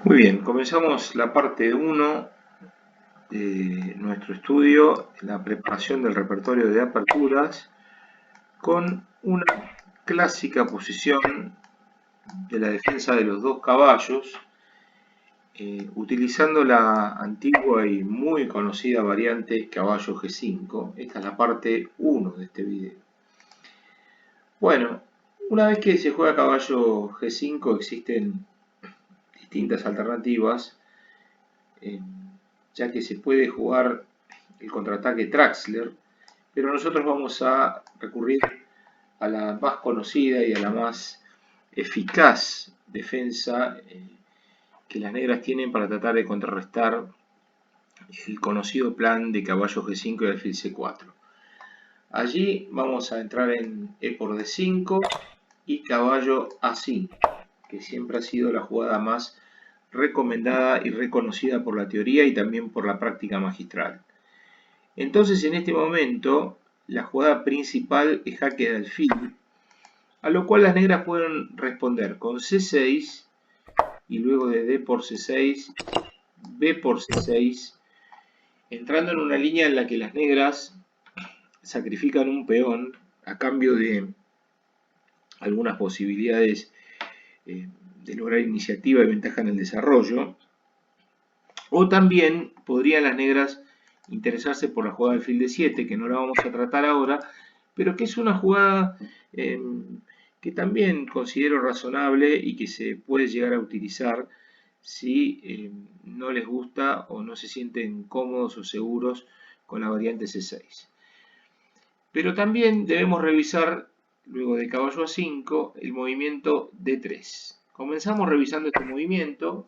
Muy bien, comenzamos la parte 1 de nuestro estudio, la preparación del repertorio de aperturas, con una clásica posición de la defensa de los dos caballos, utilizando la antigua y muy conocida variante caballo G5. Esta es la parte 1 de este video. Bueno, una vez que se juega caballo G5 existen distintas alternativas, ya que se puede jugar el contraataque Traxler, pero nosotros vamos a recurrir a la más conocida y a la más eficaz defensa que las negras tienen para tratar de contrarrestar el conocido plan de caballo G5 y alfil C4. Allí vamos a entrar en E por D5 y caballo A5, que siempre ha sido la jugada más recomendada y reconocida por la teoría y también por la práctica magistral. Entonces, en este momento, la jugada principal es jaque de alfil, a lo cual las negras pueden responder con C6 y luego de D por C6, B por C6, entrando en una línea en la que las negras sacrifican un peón a cambio de algunas posibilidades de lograr iniciativa y ventaja en el desarrollo. O también podrían las negras interesarse por la jugada alfil D7, que no la vamos a tratar ahora, pero que es una jugada que también considero razonable y que se puede llegar a utilizar si no les gusta o no se sienten cómodos o seguros con la variante C6. Pero también debemos revisar, luego de caballo A5, el movimiento D3. Comenzamos revisando este movimiento.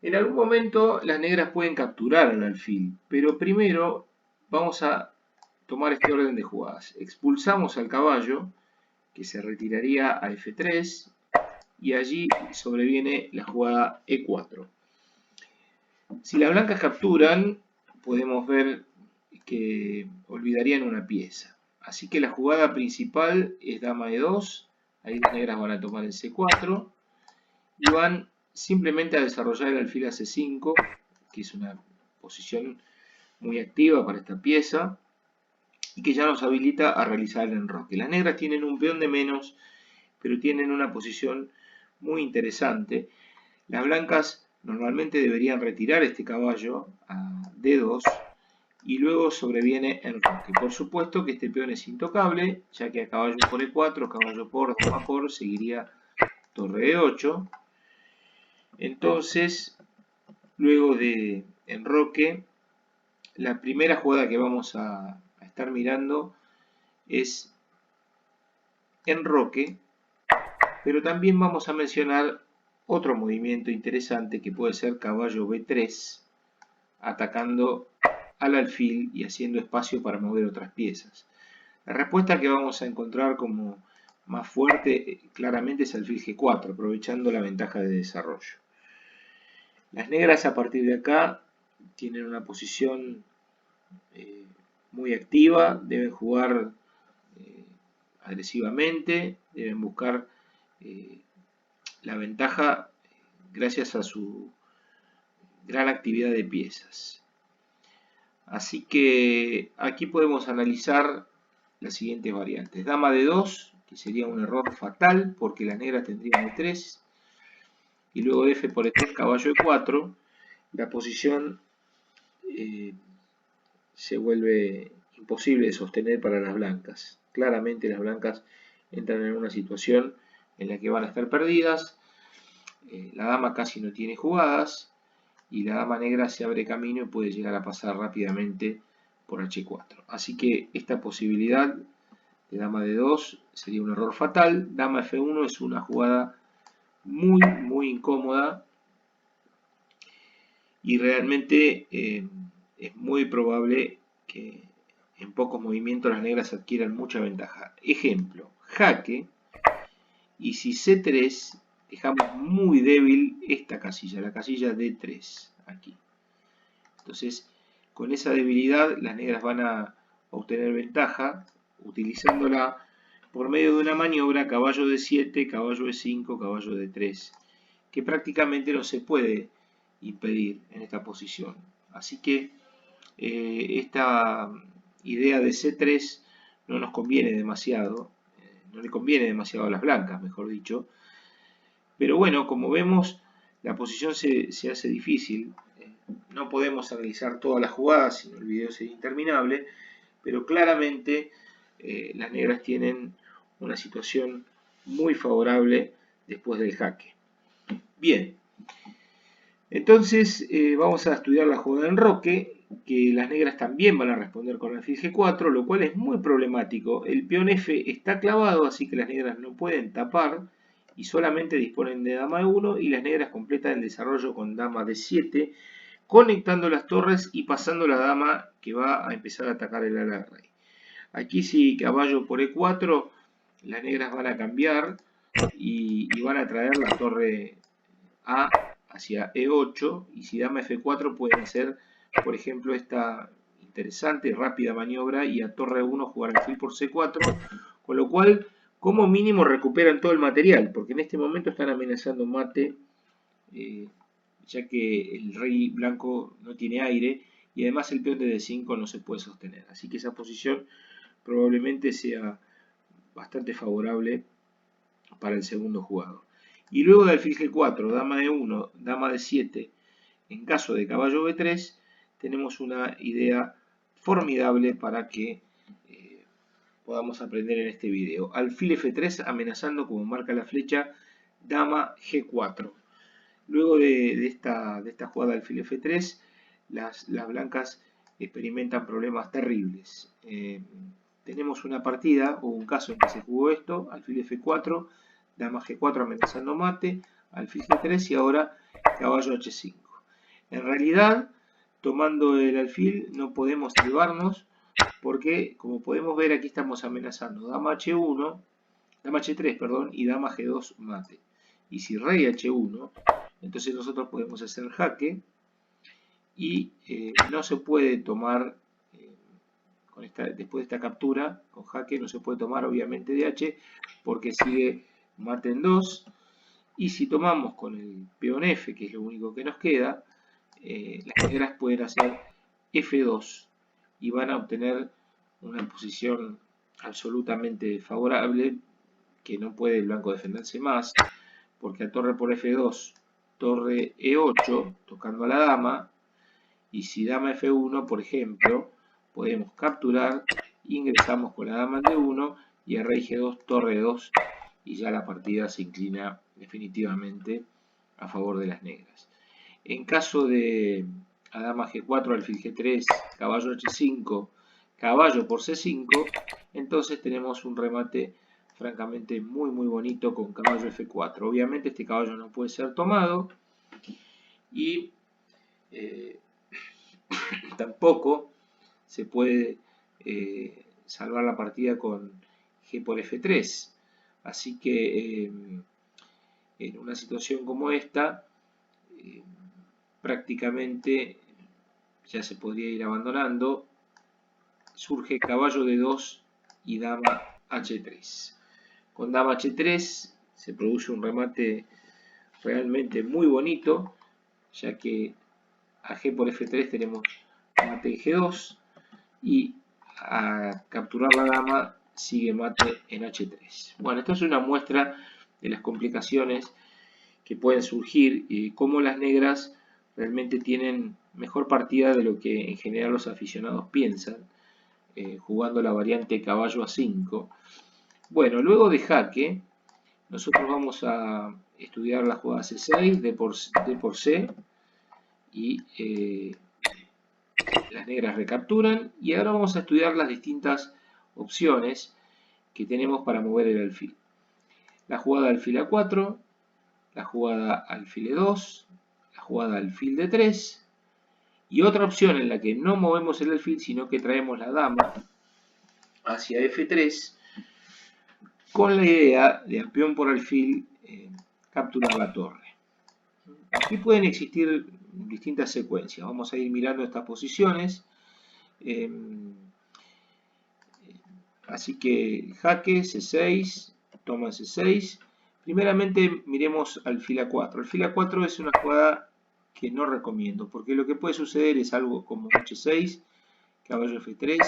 En algún momento las negras pueden capturar al alfil, pero primero vamos a tomar este orden de jugadas. Expulsamos al caballo, que se retiraría a F3, y allí sobreviene la jugada E4. Si las blancas capturan, podemos ver que olvidarían una pieza. Así que la jugada principal es dama E2, ahí las negras van a tomar el C4, y van simplemente a desarrollar el alfil a C5, que es una posición muy activa para esta pieza, y que ya nos habilita a realizar el enroque. Las negras tienen un peón de menos, pero tienen una posición muy interesante. Las blancas normalmente deberían retirar este caballo a D2 y luego sobreviene enroque. Por supuesto que este peón es intocable, ya que a caballo por E4, caballo por, dama por, seguiría torre E8. Entonces, luego de enroque, la primera jugada que vamos a estar mirando es enroque, pero también vamos a mencionar otro movimiento interesante que puede ser caballo B3, atacando al alfil y haciendo espacio para mover otras piezas. La respuesta que vamos a encontrar como más fuerte claramente es alfil G4, aprovechando la ventaja de desarrollo. Las negras a partir de acá tienen una posición muy activa, deben jugar agresivamente, deben buscar la ventaja gracias a su gran actividad de piezas. Así que aquí podemos analizar las siguientes variantes. Dama de 2, que sería un error fatal porque las negras tendrían E3, y luego F por E3, caballo E4, la posición se vuelve imposible de sostener para las blancas. Claramente las blancas entran en una situación en la que van a estar perdidas, la dama casi no tiene jugadas y la dama negra se abre camino y puede llegar a pasar rápidamente por H4. Así que esta posibilidad de dama de 2 sería un error fatal. Dama F1 es una jugada muy incómoda y realmente es muy probable que en pocos movimientos las negras adquieran mucha ventaja. Ejemplo, jaque, y si C3 dejamos muy débil esta casilla, la casilla D3, aquí. Entonces, con esa debilidad las negras van a obtener ventaja utilizándola por medio de una maniobra caballo D7, caballo E5, caballo D3, que prácticamente no se puede impedir en esta posición. Así que esta idea de C3 no nos conviene demasiado, no le conviene demasiado a las blancas, mejor dicho. Pero bueno, como vemos, la posición se hace difícil. No podemos analizar todas las jugadas, sino el video sería interminable. Pero claramente las negras tienen una situación muy favorable después del jaque. Bien, entonces vamos a estudiar la jugada de enroque, que las negras también van a responder con alfil G4, lo cual es muy problemático. El peón F está clavado, así que las negras no pueden tapar y solamente disponen de dama E1 y las negras completan el desarrollo con dama D7, conectando las torres y pasando la dama que va a empezar a atacar el ala del rey. Aquí si caballo por E4, las negras van a cambiar y van a traer la torre A hacia E8, y si dama F4 pueden hacer, por ejemplo, esta interesante y rápida maniobra y a torre 1 jugar alfil por C4, con lo cual como mínimo recuperan todo el material, porque en este momento están amenazando mate, ya que el rey blanco no tiene aire y además el peón de D5 no se puede sostener, así que esa posición probablemente sea bastante favorable para el segundo jugador. Y luego de alfil G4, dama E1, dama D7, en caso de caballo B3, tenemos una idea formidable para que podamos aprender en este video. Alfil F3 amenazando, como marca la flecha, dama G4. Luego de esta jugada alfil F3, las blancas experimentan problemas terribles. Tenemos una partida o un caso en que se jugó esto, alfil F4, dama G4 amenazando mate, alfil G3 y ahora caballo H5. En realidad, tomando el alfil no podemos salvarnos porque, como podemos ver, aquí estamos amenazando dama H1, dama H3, perdón, y dama G2 mate. Y si rey H1, entonces nosotros podemos hacer jaque y no se puede tomar, después de esta captura con jaque, no se puede tomar obviamente de H porque sigue mate en 2. Y si tomamos con el peón F, que es lo único que nos queda, las negras pueden hacer F2 y van a obtener una posición absolutamente favorable, que no puede el blanco defenderse más, porque a torre por F2, torre E8, tocando a la dama, y si dama F1, por ejemplo, podemos capturar, ingresamos con la dama en D1 y a rey G2, torre 2, y ya la partida se inclina definitivamente a favor de las negras. En caso de a dama G4, alfil G3, caballo H5, caballo por C5, entonces tenemos un remate francamente muy bonito con caballo F4. Obviamente este caballo no puede ser tomado y tampoco se puede salvar la partida con G por F3. Así que en una situación como esta, prácticamente ya se podría ir abandonando. Surge caballo D2 y dama H3. Con dama H3 se produce un remate realmente muy bonito, ya que a G por F3 tenemos mate en G2 y a capturar la dama sigue mate en H3. Bueno, esto es una muestra de las complicaciones que pueden surgir y cómo las negras realmente tienen mejor partida de lo que en general los aficionados piensan, jugando la variante caballo A5. Bueno, luego de jaque, nosotros vamos a estudiar la jugada C6, D por C, y las negras recapturan, y ahora vamos a estudiar las distintas opciones que tenemos para mover el alfil. La jugada alfil A4, la jugada alfil E2, la jugada alfil D3, y otra opción en la que no movemos el alfil, sino que traemos la dama hacia F3, con la idea de a peón por alfil capturar la torre. Aquí pueden existir distintas secuencias. Vamos a ir mirando estas posiciones. Así que jaque, C6, toma C6, Primeramente miremos alfil A4. Alfil A4 es una jugada que no recomiendo, porque lo que puede suceder es algo como H6, caballo F3,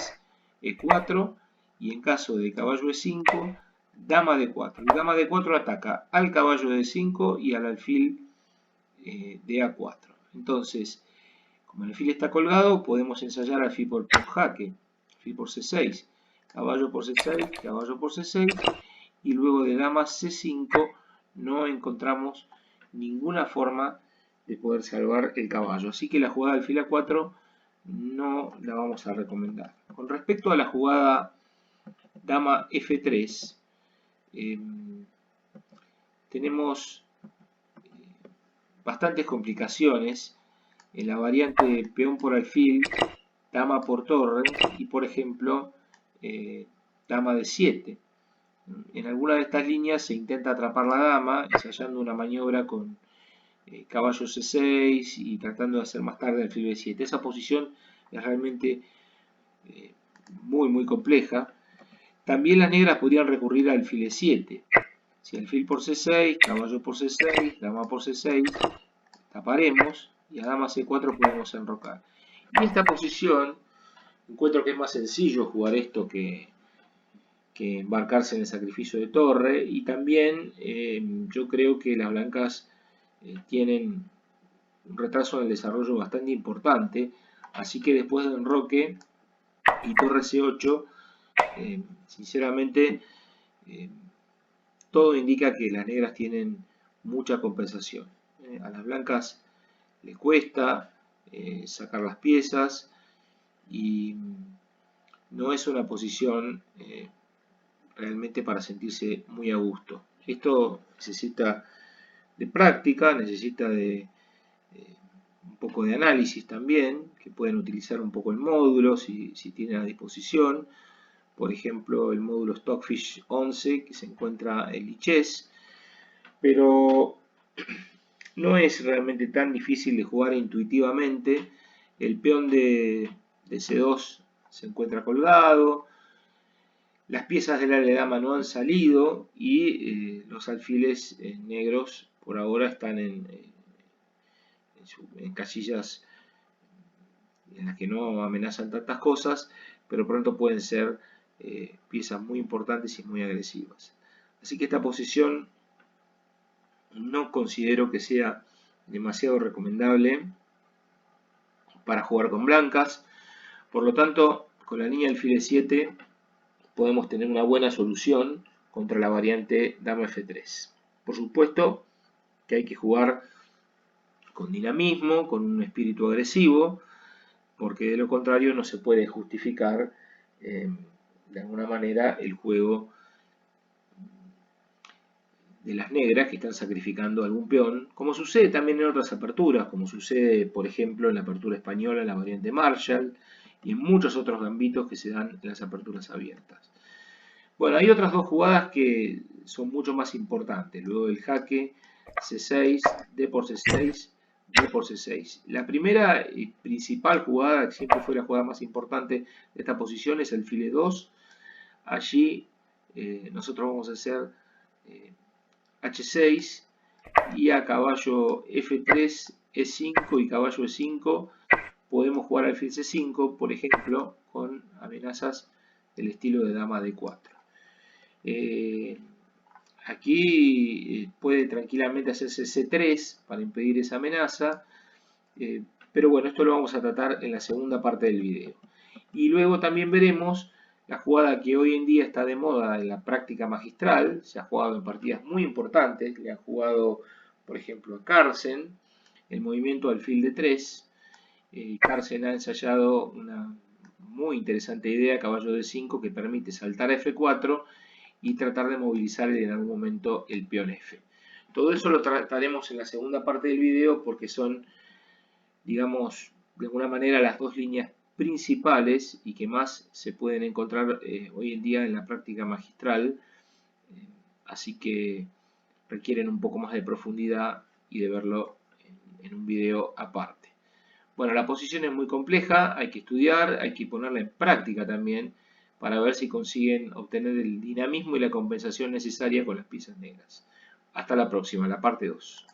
E4, y en caso de caballo E5, dama D4. El dama D4 ataca al caballo de D5 y al alfil de A4. Entonces, como el alfil está colgado, podemos ensayar alfil por jaque, alfil por C6, caballo por C6, caballo por C6, y luego de dama C5 no encontramos ninguna forma de poder salvar el caballo. Así que la jugada alfil A4 no la vamos a recomendar. Con respecto a la jugada dama F3, tenemos bastantes complicaciones en la variante peón por alfil, dama por torre y por ejemplo dama de 7. En alguna de estas líneas se intenta atrapar la dama ensayando una maniobra con caballo C6 y tratando de hacer más tarde alfil B7. Esa posición es realmente muy compleja. También las negras podrían recurrir al alfil E7. Si alfil por C6, caballo por C6, dama por C6, taparemos y a dama C4 podemos enrocar. Y esta posición, encuentro que es más sencillo jugar esto que embarcarse en el sacrificio de torre, y también yo creo que las blancas tienen un retraso en el desarrollo bastante importante, así que después de enroque y torre C8, sinceramente todo indica que las negras tienen mucha compensación. A las blancas les cuesta sacar las piezas y no es una posición realmente para sentirse muy a gusto. Esto necesita de práctica, necesita de un poco de análisis también, que pueden utilizar un poco el módulo si tienen a disposición. Por ejemplo, el módulo Stockfish 11 que se encuentra en Lichess, pero no es realmente tan difícil de jugar intuitivamente. El peón de C2 se encuentra colgado, las piezas del ala de dama no han salido y los alfiles negros por ahora están en casillas en las que no amenazan tantas cosas, pero pronto pueden ser piezas muy importantes y muy agresivas. Así que esta posición no considero que sea demasiado recomendable para jugar con blancas. Por lo tanto, con la línea alfil E7 podemos tener una buena solución contra la variante dama F3. Por supuesto que hay que jugar con dinamismo, con un espíritu agresivo, porque de lo contrario no se puede justificar de alguna manera el juego de las negras que están sacrificando algún peón, como sucede también en otras aperturas, como sucede por ejemplo en la apertura española, en la variante Marshall, y en muchos otros gambitos que se dan en las aperturas abiertas. Bueno, hay otras dos jugadas que son mucho más importantes, luego del jaque C6, D por C6, D por C6. La primera y principal jugada, que siempre fue la jugada más importante de esta posición, es el alfil E2. Allí nosotros vamos a hacer H6 y a caballo F3, E5 y caballo E5 podemos jugar alfil C5, por ejemplo, con amenazas del estilo de dama D4. Aquí puede tranquilamente hacerse C3 para impedir esa amenaza, pero bueno, esto lo vamos a tratar en la segunda parte del video. Y luego también veremos la jugada que hoy en día está de moda en la práctica magistral, se ha jugado en partidas muy importantes, le han jugado por ejemplo a Carlsen, el movimiento alfil de 3. Carlsen ha ensayado una muy interesante idea, caballo de 5, que permite saltar a F4 y tratar de movilizar en algún momento el peón F. Todo eso lo trataremos en la segunda parte del video porque son, digamos, de alguna manera las dos líneas principales y que más se pueden encontrar hoy en día en la práctica magistral, así que requieren un poco más de profundidad y de verlo en un video aparte. Bueno, la posición es muy compleja, hay que estudiar, hay que ponerla en práctica también para ver si consiguen obtener el dinamismo y la compensación necesaria con las piezas negras. Hasta la próxima, la parte 2.